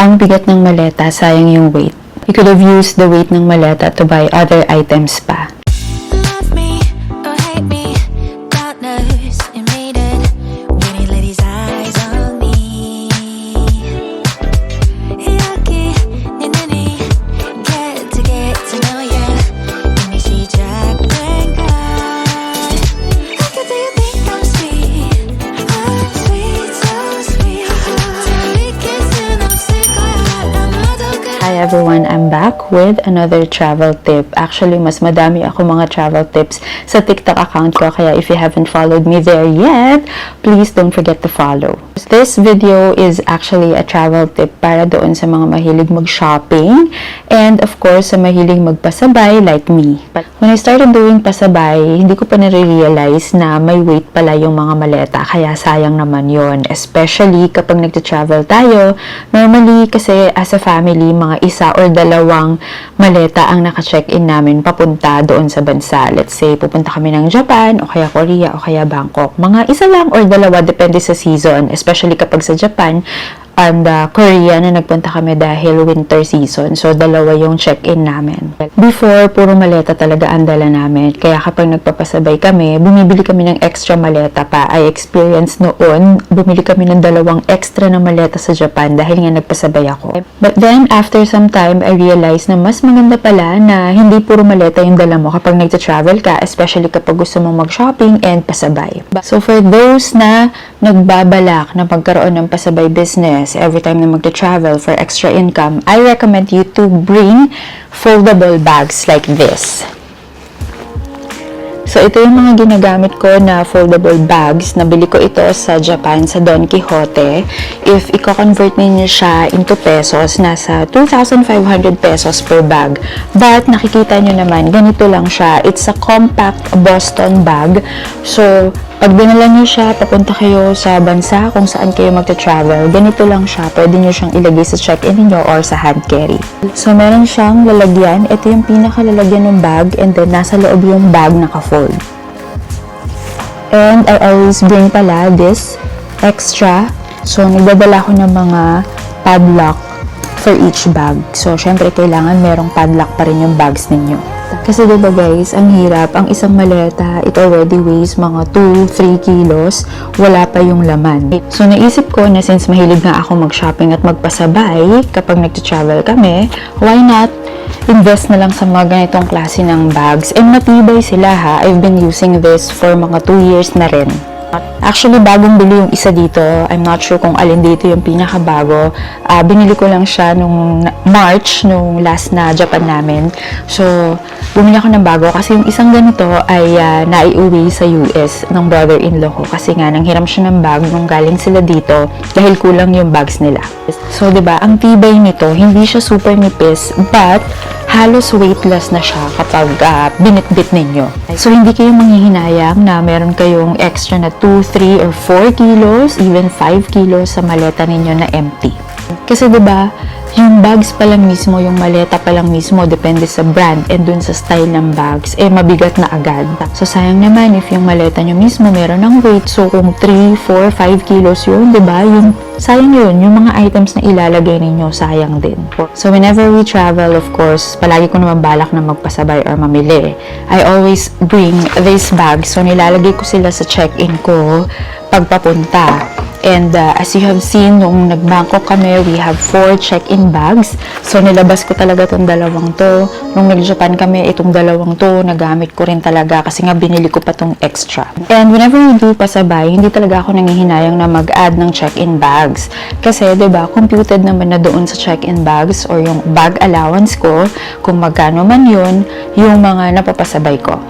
Ang bigat ng maleta, sayang yung weight. You could have used the weight ng maleta to buy other items pa. Love me or hate me, God knows it made it when he let his eyes on me. Yucky, ninny, get to know ya. Let me see Jack and Clyde. Look at, do you think I'm sweet? I'm sweet, so sweet. We kiss and I'm sick, I'm not okay. Hi everyone, I'm back with another travel tip. Actually, mas madami ako mga travel tips sa TikTok account ko, kaya if you haven't followed me there yet, please don't forget to follow. This video is actually a travel tip para doon sa mga mahilig mag-shopping and of course sa mahilig magpasabay like me. But when I started doing pasabay, hindi ko pa nare-realize na may weight pala yung mga maleta, kaya sayang naman yon. Especially kapag nagta-travel tayo, normally kasi as a family, mga isa or dalawang maleta ang naka-check-in namin papunta doon sa bansa. Let's say, pupunta kami ng Japan, o kaya Korea, o kaya Bangkok. Mga isa lang or dalawa, depende sa season. Especially kapag sa Japan and Korea na nagpunta kami dahil winter season. So, dalawa yung check-in namin. Before, puro maleta talaga ang dala namin. Kaya kapag nagpapasabay kami, bumibili kami ng extra maleta pa. I experienced noon, bumili kami ng dalawang extra na maleta sa Japan dahil nga nagpasabay ako. But then, after some time, I realized na mas maganda pala na hindi puro maleta yung dala mo kapag nagta-travel ka, especially kapag gusto mong mag-shopping and pasabay. So, for those na nagbabalak na magkaroon ng pasabay business every time na magta-travel for extra income, I recommend you to bring foldable bags like this. So, ito yung mga ginagamit ko na foldable bags. Nabili ko ito sa Japan, sa Don Quijote. If i-convert ninyo siya into pesos, nasa 2,500 pesos per bag. But, nakikita nyo naman, ganito lang siya. It's a compact Boston bag. So, pag dinala nyo siya, papunta kayo sa bansa kung saan kayo magta-travel, ganito lang siya. Pwede nyo siyang ilagay sa check-in niyo or sa hand carry. So, meron siyang lalagyan. Ito yung pinakalalagyan ng bag and then nasa loob yung bag naka-fold. And I always bring pala this extra. So, nagdadala ko ng mga padlock for each bag. So, syempre, kailangan merong padlock pa rin yung bags ninyo. Kasi diba guys, ang hirap, ang isang maleta, it already weighs mga 2-3 kilos, wala pa yung laman. So naisip ko na since mahilig nga ako mag-shopping at magpasabay kapag nagta-travel kami, why not invest na lang sa mga ganitong klase ng bags? And matibay sila ha, I've been using this for mga 2 years na rin. Actually, bagong bili yung isa dito. I'm not sure kung alin dito yung pinakabago. Binili ko lang siya nung March, nung last na Japan namin. So, bumili ako ng bago kasi yung isang ganito ay naiuwi sa US ng brother-in-law ko. Kasi nga, nanghiram siya ng bag nung galing sila dito dahil kulang yung bags nila. So, diba, ang tibay nito, hindi siya super nipis, but halos weightless na siya kapag binitbit ninyo. So, hindi kayo manghihinayang na meron kayong extra na 2, 3, or 4 kilos, even 5 kilos sa maleta ninyo na empty. Kasi diba, yung bags pa lang mismo, yung maleta pa lang mismo, depende sa brand and dun sa style ng bags, mabigat na agad. So, sayang naman if yung maleta nyo mismo meron ng weight. So, kung 3, 4, 5 kilos yun, diba, sayang yun. Yung mga items na ilalagay ninyo, sayang din. So, whenever we travel, of course, palagi ko naman balak na magpasabay or mamili. I always bring these bags. So, nilalagay ko sila sa check-in ko pagpapunta. And as you have seen, nung nag-Bangkok kami, we have 4 check-in bags. So, nilabas ko talaga itong dalawang to. Nung nag-Japan kami, itong dalawang to, nagamit ko rin talaga kasi nga binili ko pa tong extra. And whenever we do pasabay, hindi talaga ako nanghihinayang na mag-add ng check-in bags. Kasi, diba, computed naman na doon sa check-in bags or yung bag allowance ko, kung magkano man yun, yung mga napapasabay ko.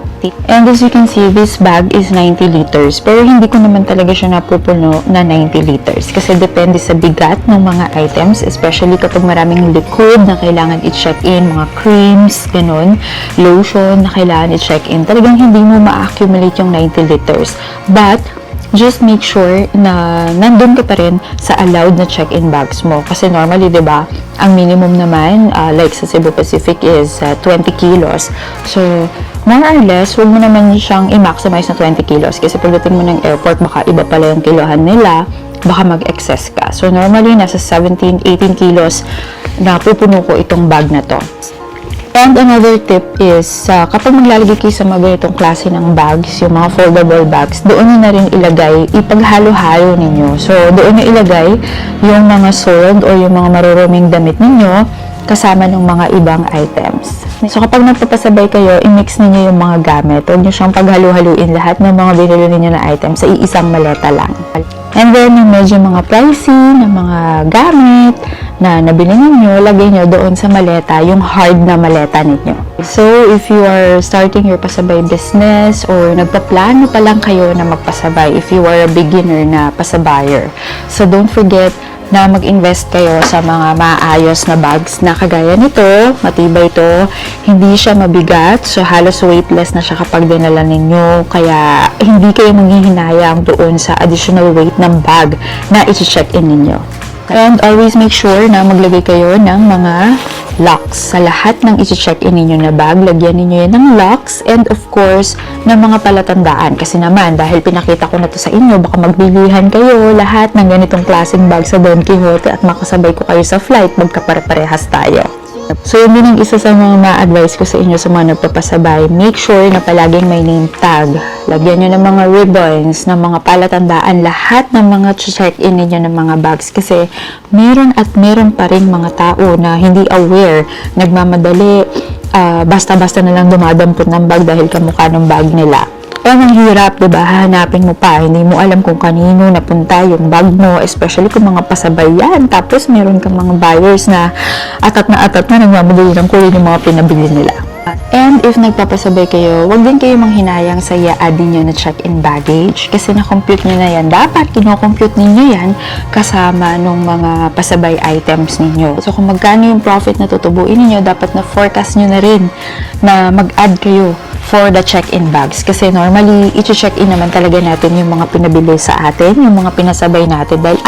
And as you can see, this bag is 90 liters. Pero hindi ko naman talaga siya napupuno na 90 liters. Kasi depende sa bigat ng mga items, especially kapag maraming liquid na kailangan i-check-in, mga creams, ganun, lotion na kailangan i-check-in. Talagang hindi mo ma-accumulate yung 90 liters. But, just make sure na nandun ka pa rin sa allowed na check-in bags mo. Kasi normally, di ba, ang minimum naman, like sa Cebu Pacific is 20 kilos. So, more or less, huwag mo naman siyang i-maximize na 20 kilos. Kasi pagdating mo ng airport, baka iba pala yung kilohan nila, baka mag-excess ka. So, normally, nasa 17, 18 kilos na pupuno ko itong bag na to. And another tip is, kapag maglalagay kayo sa mga ganitong klase ng bags, yung mga foldable bags, doon nyo na rin ilagay, ipaghalo-halo ninyo. So, doon nyo ilagay yung mga soiled or yung mga maruruming damit ninyo kasama ng mga ibang items. So, kapag nagpapasabay kayo, i-mix ninyo yung mga gamit. Huwag nyo siyang paghalo-haluin lahat ng mga binili ninyo na items sa iisang maleta lang. And then, yung medyo mga pricey na mga gamit na nabili ninyo, lagay nyo doon sa maleta, yung hard na maleta ninyo. So, if you are starting your pasabay business or nagpaplano pa lang kayo na magpasabay, if you are a beginner na pasabayer, so don't forget na mag-invest kayo sa mga maayos na bags na kagaya nito, matibay ito, hindi siya mabigat, so halos weightless na siya kapag dinala ninyo, kaya hindi kayo manghihinayang doon sa additional weight ng bag na i-check-in ninyo. And always make sure na maglagay kayo ng mga locks. Sa lahat ng i-check-in ninyo na bag, lagyan ninyo yan ng locks and of course, ng mga palatandaan. Kasi naman, dahil pinakita ko na to sa inyo, baka magbilihan kayo lahat ng ganitong klaseng bag sa Don Quijote at makasabay ko kayo sa flight, magkapare-parehas tayo. So, yun din ang isa sa mga ma-advise ko sa inyo sa mga nagpapasabay. Make sure na palaging may name tag. Lagyan nyo ng mga ribbons, ng mga palatandaan, lahat ng mga check-in ninyo ng mga bags. Kasi meron at meron pa rin mga tao na hindi aware, nagmamadali, basta-basta na lang dumadampot ng bag dahil kamukha ng bag nila. Ang hirap, diba? Hahanapin mo pa. Hindi mo alam kung kanino napunta yung bag mo, especially kung mga pasabay yan. Tapos, meron kang mga buyers na atat na nagmamadali ng kunin yung mga pinabili nila. And if nagpapasabay kayo, wag din kayo manghinayang sa i-add nyo na check-in baggage kasi na-compute nyo na yan. Dapat kino-compute ninyo yan kasama nung mga pasabay items ninyo. So, kung magkano yung profit na tutubuin ninyo, dapat na forecast nyo na rin na mag-add kayo for the check-in bags. Kasi normally, i-check-in naman talaga natin yung mga pinabili sa atin, yung mga pinasabay natin. Dahil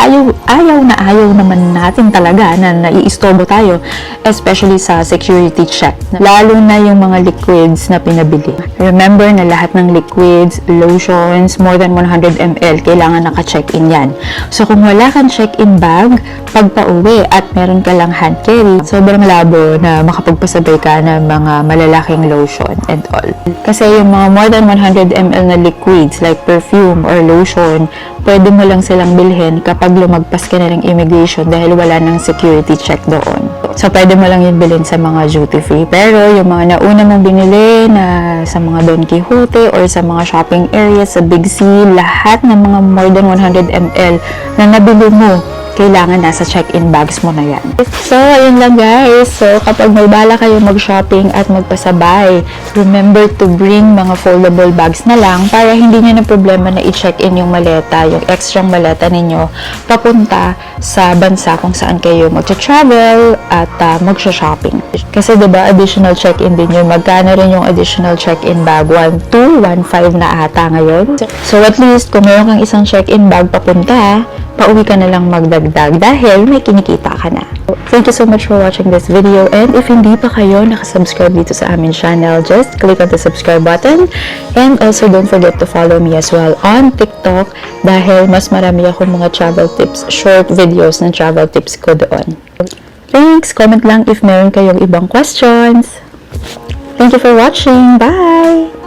ayaw naman natin talaga na naiistobo tayo, especially sa security check. Lalo na yung mga liquids na pinabili. Remember na lahat ng liquids, lotions, more than 100 ml, kailangan naka-check-in yan. So, kung wala kang check-in bag, pag pauwi at meron ka lang hand carry, sobrang labo na makapagpasabay ka ng mga malalaking lotion and all. Kasi yung mga more than 100 ml na liquids like perfume or lotion, pwede mo lang silang bilhin kapag lumagpas ka na ng immigration dahil wala nang security check doon. So, pwede mo lang yung bilhin sa mga duty free. Pero, yung mga nauna mong binili na sa mga Don Quijote or sa mga shopping areas, sa Big C, lahat ng mga more than 100 ml na nabili mo, kailangan nasa check-in bags mo na yan. So, ayun lang guys. So, kapag may bala kayo mag-shopping at magpasabay, remember to bring mga foldable bags na lang para hindi nyo na problema na i-check-in yung maleta, yung extra maleta ninyo, papunta sa bansa kung saan kayo mag-travel at mag-shopping. Kasi diba, additional check-in din yun. Magkano rin yung additional check-in bag? 1,200, 1,500 na ata ngayon. So, at least, kung meron kang isang check-in bag papunta, pauwi ka na lang magdagdag dahil may kinikita ka na. Thank you so much for watching this video, and if hindi pa kayo nakasubscribe dito sa aming channel, just click on the subscribe button, and also don't forget to follow me as well on TikTok dahil mas marami akong mga travel tips, short videos ng travel tips ko doon. Thanks! Comment lang if meron kayong ibang questions. Thank you for watching. Bye!